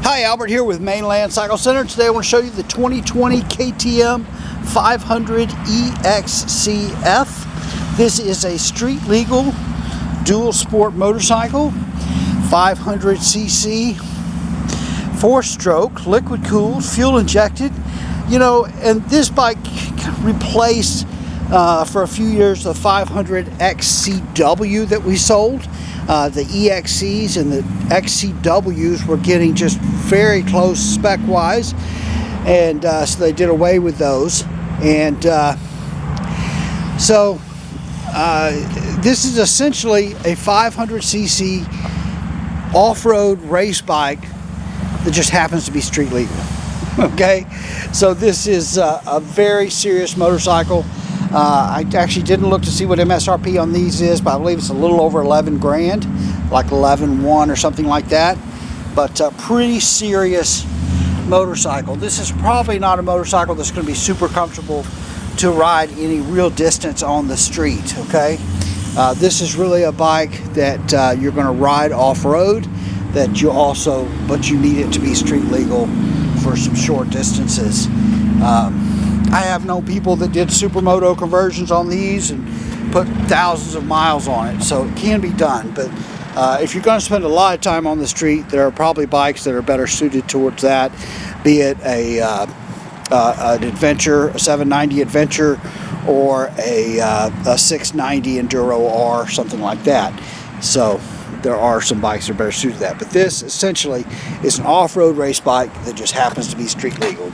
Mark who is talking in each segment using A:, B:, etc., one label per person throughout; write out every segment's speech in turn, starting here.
A: Hi, Albert here with Mainland Cycle Center. Today I want to show you the 2020 KTM 500 EXC-F. This is a street legal dual sport motorcycle, 500cc, 4-stroke, liquid cooled, fuel injected. You know, and this bike replaced for a few years the 500 XCW that we sold. The EXCs and the XCWs were getting just very close spec wise, and so they did away with those. And this is essentially a 500cc off-road race bike that just happens to be street legal. Okay, so this is a very serious motorcycle. I actually didn't look to see what MSRP on these is, but I believe it's a little over 11 grand, like 11.1 or something like that. But a pretty serious motorcycle. This is probably not a motorcycle that's going to be super comfortable to ride any real distance on the street. Okay, this is really a bike that you're going to ride off-road. But you need it to be street legal for some short distances. I have known people that did supermoto conversions on these and put thousands of miles on it, so it can be done. But if you're going to spend a lot of time on the street, there are probably bikes that are better suited towards that, be it an Adventure, a 790 Adventure, or a 690 Enduro R, something like that. So there are some bikes that are better suited to that. But this essentially is an off-road race bike that just happens to be street legal.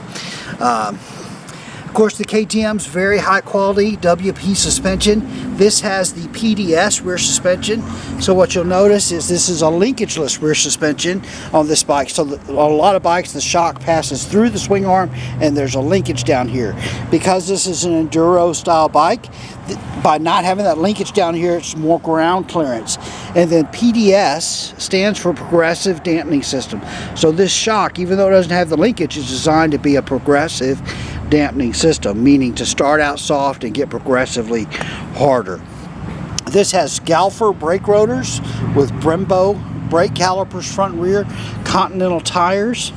A: Of course, the KTM's very high quality WP suspension. This has the PDS rear suspension. So what you'll notice is this is a linkageless rear suspension on this bike. So on a lot of bikes, the shock passes through the swing arm and there's a linkage down here. Because this is an enduro style bike, by not having that linkage down here, it's more ground clearance. And then PDS stands for Progressive Dampening System. So this shock, even though it doesn't have the linkage, is designed to be a progressive dampening system, meaning to start out soft and get progressively harder. This has Galfer brake rotors with Brembo brake calipers front and rear, Continental tires.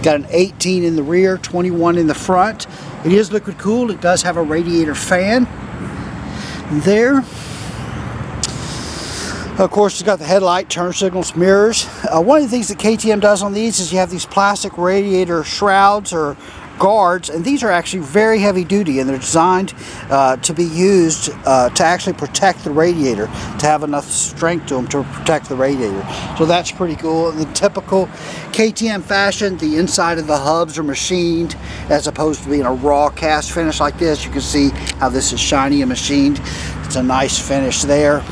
A: Got an 18 in the rear, 21 in the front. It is liquid cooled. It does have a radiator fan there. Of course, it's got the headlight, turn signals, mirrors. One of the things that KTM does on these is you have these plastic radiator shrouds or guards, and these are actually very heavy duty, and they're designed to be used to actually protect the radiator, to have enough strength to them to protect the radiator. So that's pretty cool. In the typical KTM fashion, the inside of the hubs are machined as opposed to being a raw cast finish like this. You can see how this is shiny and machined. It's a nice finish there.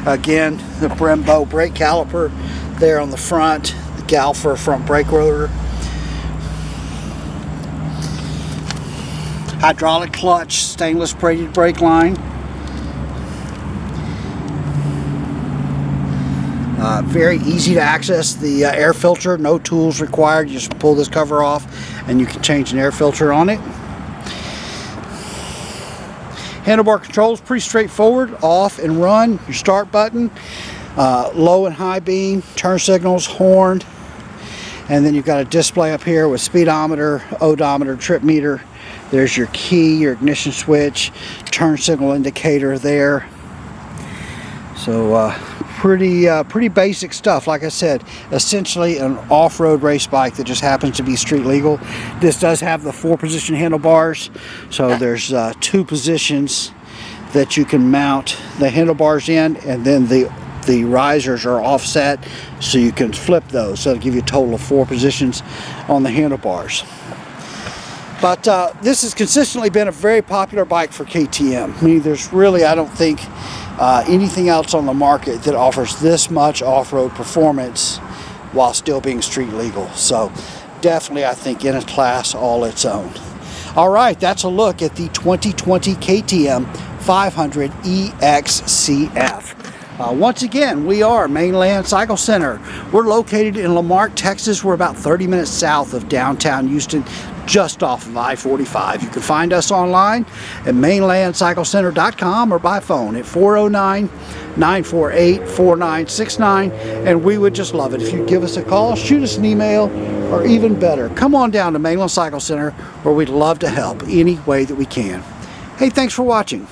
A: Again, the Brembo brake caliper there on the front, the Galfer front brake rotor. Hydraulic clutch, stainless braided brake line. Very easy to access the air filter, no tools required. You just pull this cover off and you can change an air filter on it. Handlebar control is pretty straightforward. Off and run, your start button, low and high beam, turn signals, horn, and then you've got a display up here with speedometer, odometer, trip meter. There's your key, your ignition switch, turn signal indicator there. So pretty basic stuff. Like I said, essentially an off-road race bike that just happens to be street legal. This does have the 4-position handlebars, so there's 2 positions that you can mount the handlebars in, and then the risers are offset, so you can flip those. So it'll give you a total of 4 positions on the handlebars. But this has consistently been a very popular bike for KTM. I mean, there's really, I don't think, anything else on the market that offers this much off-road performance while still being street legal. So definitely, I think, in a class all its own. All right, that's a look at the 2020 KTM 500 EXC-F. Once again, we are Mainland Cycle Center. We're located in Marque, Texas. We're about 30 minutes south of downtown Houston, just off of I-45. You can find us online at mainlandcyclecenter.com or by phone at 409-948-4969, and we would just love it if you'd give us a call, shoot us an email, or even better, come on down to Mainland Cycle Center, where we'd love to help any way that we can. Hey, thanks for watching.